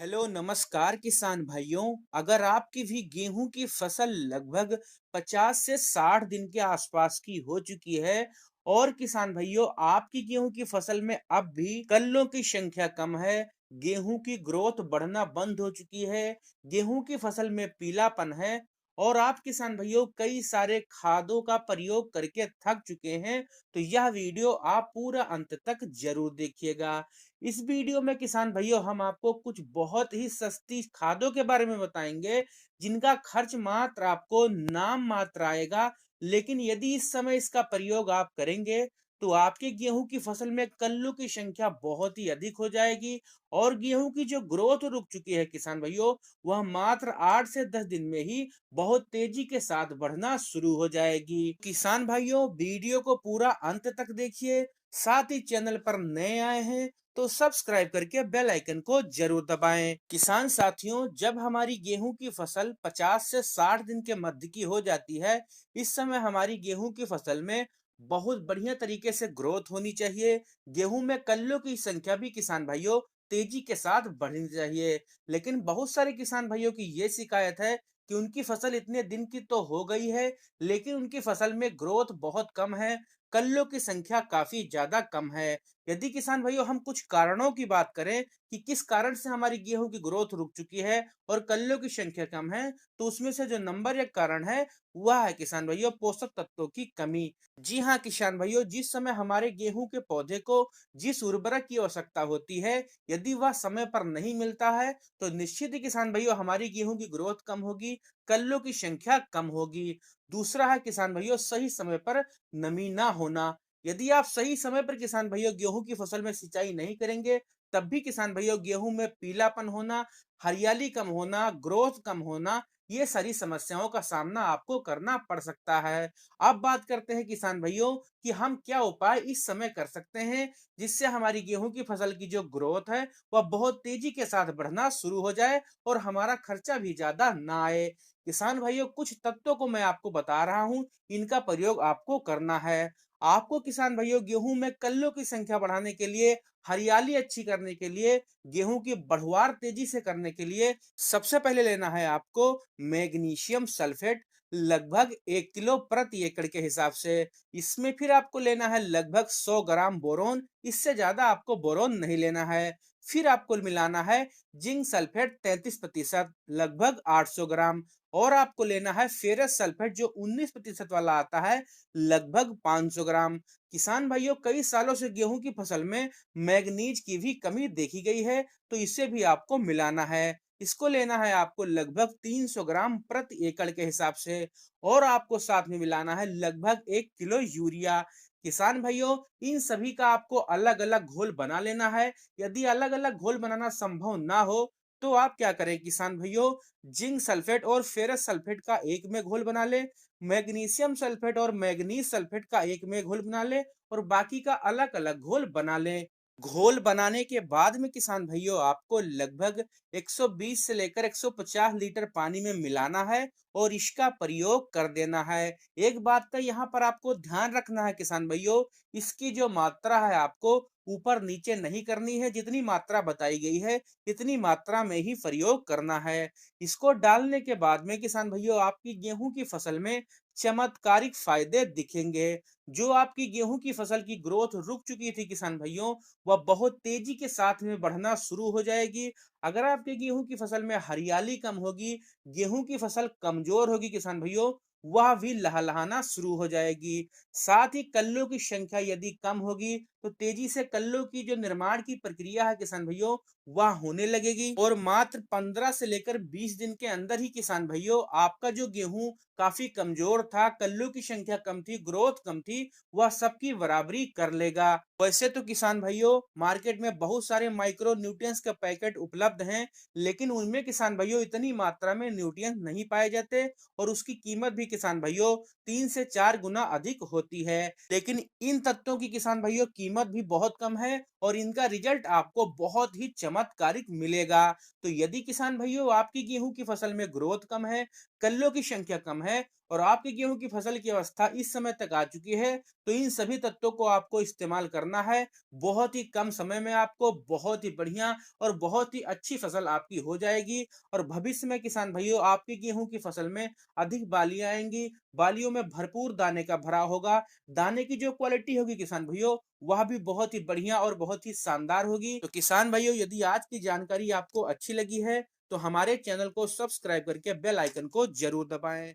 Hello नमस्कार किसान भाइयों। अगर आपकी भी गेहूं की फसल लगभग 50 से 60 दिन के आसपास की हो चुकी है और किसान भाइयों आपकी गेहूं की फसल में अब भी कल्लों की संख्या कम है, गेहूं की ग्रोथ बढ़ना बंद हो चुकी है, गेहूं की फसल में पीलापन है और आप किसान भाइयों कई सारे खादों का प्रयोग करके थक चुके हैं, तो यह वीडियो आप पूरा अंत तक जरूर देखिएगा। इस वीडियो में किसान भाइयों हम आपको कुछ बहुत ही सस्ती खादों के बारे में बताएंगे जिनका खर्च मात्र आपको नाम मात्र आएगा, लेकिन यदि इस समय इसका प्रयोग आप करेंगे तो आपके गेहूं की फसल में कल्लों की संख्या बहुत ही अधिक हो जाएगी और गेहूं की जो ग्रोथ रुक चुकी है किसान भाइयों, वह मात्र 8 से 10 दिन में ही बहुत तेजी के साथ बढ़ना शुरू हो जाएगी। किसान भाइयों वीडियो को पूरा अंत तक देखिए, साथ ही चैनल पर नए आए हैं तो सब्सक्राइब करके बेल आइकन को जरूर दबाएं। किसान साथियों, जब हमारी गेहूं की फसल 50 से 60 दिन के मध्य की हो जाती है, इस समय हमारी गेहूं की फसल में बहुत बढ़िया तरीके से ग्रोथ होनी चाहिए। गेहूं में कल्लों की संख्या भी किसान भाइयों तेजी के साथ बढ़नी चाहिए, लेकिन बहुत सारे किसान भाइयों की ये शिकायत है कि उनकी फसल इतने दिन की तो हो गई है, लेकिन उनकी फसल में ग्रोथ बहुत कम है, कल्लों की संख्या काफी ज्यादा कम है। यदि किसान भाइयों हम कुछ कारणों की बात करें कि किस कारण से हमारी गेहूं की ग्रोथ रुक चुकी है और कल्लों की संख्या कम है, तो उसमें से जो नंबर एक कारण है वह है किसान भाइयों पोषक तत्वों की कमी। जी हाँ किसान भाइयों, जिस समय हमारे गेहूं के पौधे को जिस उर्वरक की आवश्यकता होती है, यदि वह समय पर नहीं मिलता है तो निश्चित ही किसान भाइयों हमारी गेहूं की ग्रोथ कम होगी, कल्लों की संख्या कम होगी। दूसरा है किसान भाइयों सही समय पर नमी ना होना। यदि आप सही समय पर किसान भाइयों गेहूं की फसल में सिंचाई नहीं करेंगे, तब भी किसान भाइयों गेहूं में पीलापन होना, हरियाली कम होना, ग्रोथ कम होना, ये सारी समस्याओं का सामना आपको करना पड़ सकता है। अब बात करते हैं किसान भाइयों कि हम क्या उपाय इस समय कर सकते हैं जिससे हमारी गेहूं की फसल की जो ग्रोथ है वह बहुत तेजी के साथ बढ़ना शुरू हो जाए और हमारा खर्चा भी ज्यादा ना आए। किसान भाइयों कुछ तत्वों को मैं आपको बता रहा हूं, इनका प्रयोग आपको करना है। आपको किसान भाइयों गेहूं में कल्लों की संख्या बढ़ाने के लिए, हरियाली अच्छी करने के लिए, गेहूं की बढ़वार तेजी से करने के लिए सबसे पहले लेना है आपको मैग्नीशियम सल्फेट लगभग 1 किलो प्रति एकड़ के हिसाब से। इसमें फिर आपको लेना है लगभग 100 ग्राम बोरोन, इससे ज्यादा आपको बोरोन नहीं लेना है। फिर आपको मिलाना है जिंक सल्फेट 33% लगभग 800 ग्राम और आपको लेना है फेरस सल्फेट जो 19% वाला आता है लगभग 500 ग्राम। किसान भाइयों कई सालों से गेहूं की फसल में मैग्नीज की भी कमी देखी गई है, तो इसे भी आपको मिलाना है। इसको लेना है आपको लगभग 300 ग्राम प्रति एकड़ के हिसाब से और आपको साथ में मिलाना है लगभग 1 किलो यूरिया। किसान भाइयों इन सभी का आपको अलग अलग घोल बना लेना है। यदि अलग अलग घोल बनाना संभव ना हो तो आप क्या करें किसान भाइयों, जिंक सल्फेट और फेरस सल्फेट का एक में घोल बना ले, मैग्नीशियम सल्फेट और मैग्नीज सल्फेट का एक में घोल बना ले और बाकी का अलग अलग घोल बना ले। घोल बनाने के बाद में किसान भाइयों आपको लगभग 120 से लेकर 150 लीटर पानी में मिलाना है और इसका प्रयोग कर देना है। एक बात का यहाँ पर आपको ध्यान रखना है किसान भाइयों, इसकी जो मात्रा है आपको ऊपर नीचे नहीं करनी है, जितनी मात्रा बताई गई है इतनी मात्रा में ही प्रयोग करना है। इसको डालने के बाद में किसान भाइयों आपकी गेहूं की फसल में चमत्कारिक फायदे दिखेंगे। जो आपकी गेहूं की फसल की ग्रोथ रुक चुकी थी किसान भाइयों, वह बहुत तेजी के साथ में बढ़ना शुरू हो जाएगी। अगर आपके गेहूं की फसल में हरियाली कम होगी, गेहूं की फसल कमजोर होगी किसान भाइयों, वह भी लहलहाना शुरू हो जाएगी। साथ ही कल्लों की संख्या यदि कम होगी तो तेजी से कल्लों की जो निर्माण की प्रक्रिया है किसान भाइयों वह होने लगेगी और मात्र 15 से लेकर 20 दिन के अंदर ही किसान भाइयों आपका जो गेहूं काफी कमजोर था, कल्लों की संख्या कम थी, ग्रोथ कम थी, वह सबकी बराबरी कर लेगा। वैसे तो किसान भाइयों मार्केट में बहुत सारे माइक्रो न्यूट्रिएंट्स के पैकेट उपलब्ध हैं, लेकिन उनमें किसान भाइयों इतनी मात्रा में न्यूट्रिएंट्स नहीं पाए जाते और उसकी कीमत भी किसान भाइयों 3 से 4 गुना अधिक होती है। लेकिन इन तत्वों की किसान भाइयों कीमत भी बहुत कम है और इनका रिजल्ट आपको बहुत ही चमत्कारिक मिलेगा। तो यदि किसान भाइयों आपकी गेहूं की फसल में ग्रोथ कम है, कल्लों की संख्या कम है और आपकी गेहूं की फसल की अवस्था इस समय तक आ चुकी है, तो इन सभी तत्वों को आपको इस्तेमाल करना है। बहुत ही कम समय में आपको बहुत ही बढ़िया और बहुत ही अच्छी फसल आपकी हो जाएगी और भविष्य में किसान भाइयों आपकी गेहूं की फसल में अधिक बालियां आएंगी, बालियों में भरपूर दाने का भरा होगा। दाने की जो क्वालिटी होगी किसान भाइयों, वह भी बहुत ही बढ़िया और बहुत ही शानदार होगी। तो किसान भाइयों, यदि आज की जानकारी आपको अच्छी लगी है, तो हमारे चैनल को सब्सक्राइब करके बेल आइकन को जरूर दबाएं।